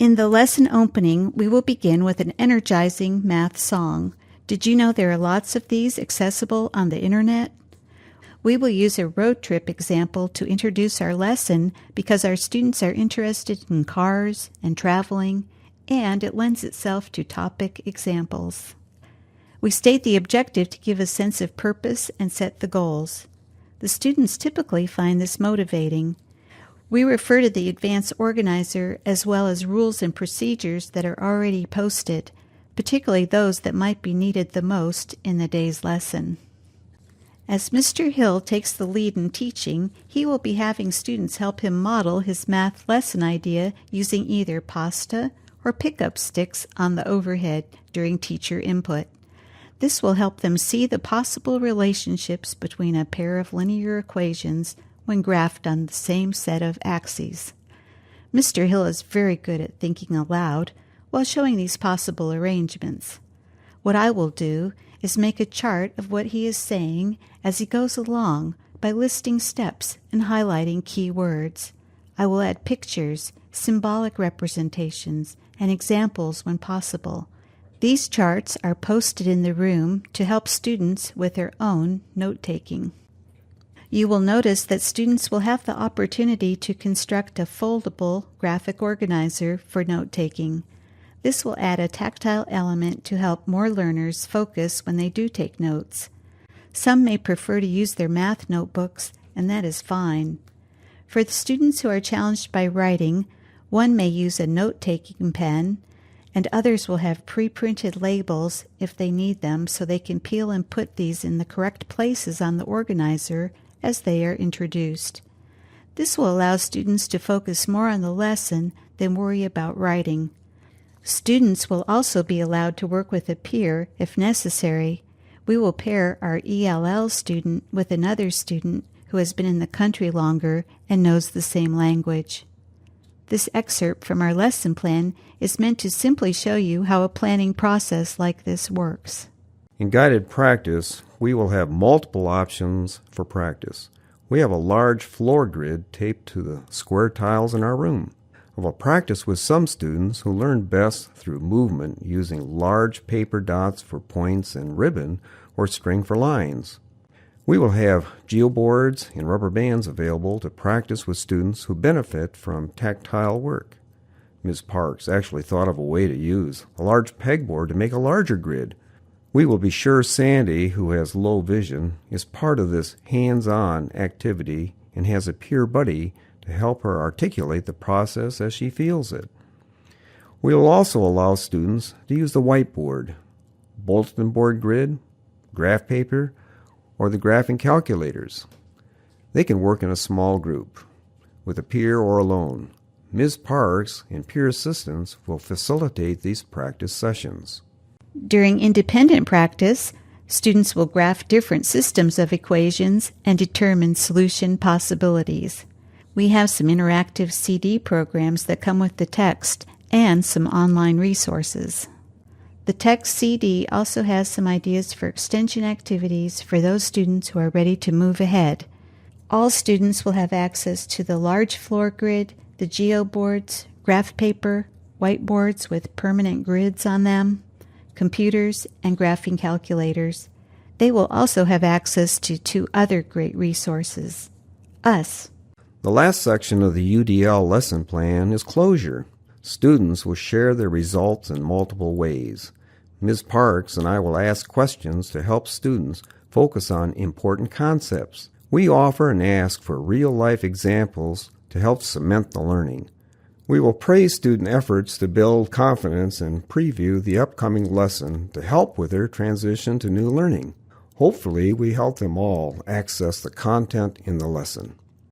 In the lesson opening, we will begin with an energizing math song. Did you know there are lots of these accessible on the internet? We will use a road trip example to introduce our lesson because our students are interested in cars and traveling, and it lends itself to topic examples. We state the objective to give a sense of purpose and set the goals. The students typically find this motivating. We refer to the advanced organizer as well as rules and procedures that are already posted, particularly those that might be needed the most in the day's lesson. As Mr. Hill takes the lead in teaching, he will be having students help him model his math lesson idea using either pasta or pickup sticks on the overhead during teacher input. This will help them see the possible relationships between a pair of linear equations when graphed on the same set of axes. Mr. Hill is very good at thinking aloud while showing these possible arrangements. What I will do is make a chart of what he is saying as he goes along by listing steps and highlighting key words. I will add pictures, symbolic representations, and examples when possible. These charts are posted in the room to help students with their own note-taking. You will notice that students will have the opportunity to construct a foldable graphic organizer for note-taking. This will add a tactile element to help more learners focus when they do take notes. Some may prefer to use their math notebooks, and that is fine. For the students who are challenged by writing, one may use a note-taking pen, and others will have pre-printed labels if they need them so they can peel and put these in the correct places on the organizer as they are introduced. This will allow students to focus more on the lesson than worry about writing. Students will also be allowed to work with a peer if necessary. We will pair our ELL student with another student who has been in the country longer and knows the same language. This excerpt from our lesson plan is meant to simply show you how a planning process like this works. In guided practice, we will have multiple options for practice. We have a large floor grid taped to the square tiles in our room. I will practice with some students who learn best through movement using large paper dots for points and ribbon or string for lines. We will have geoboards and rubber bands available to practice with students who benefit from tactile work. Ms. Parks actually thought of a way to use a large pegboard to make a larger grid. We will be sure Sandy, who has low vision, is part of this hands-on activity and has a peer buddy to help her articulate the process as she feels it. We will also allow students to use the whiteboard, bulletin board grid, graph paper, or the graphing calculators. They can work in a small group, with a peer or alone. Ms. Parks and peer assistants will facilitate these practice sessions. During independent practice, students will graph different systems of equations and determine solution possibilities. We have some interactive CD programs that come with the text and some online resources. The text CD also has some ideas for extension activities for those students who are ready to move ahead. All students will have access to the large floor grid, the geoboards, graph paper, whiteboards with permanent grids on them, computers, and graphing calculators. They will also have access to two other great resources. Us. The last section of the UDL lesson plan is closure. Students will share their results in multiple ways. Ms. Parks and I will ask questions to help students focus on important concepts. We offer and ask for real-life examples to help cement the learning. We will praise student efforts to build confidence and preview the upcoming lesson to help with their transition to new learning. Hopefully, we help them all access the content in the lesson.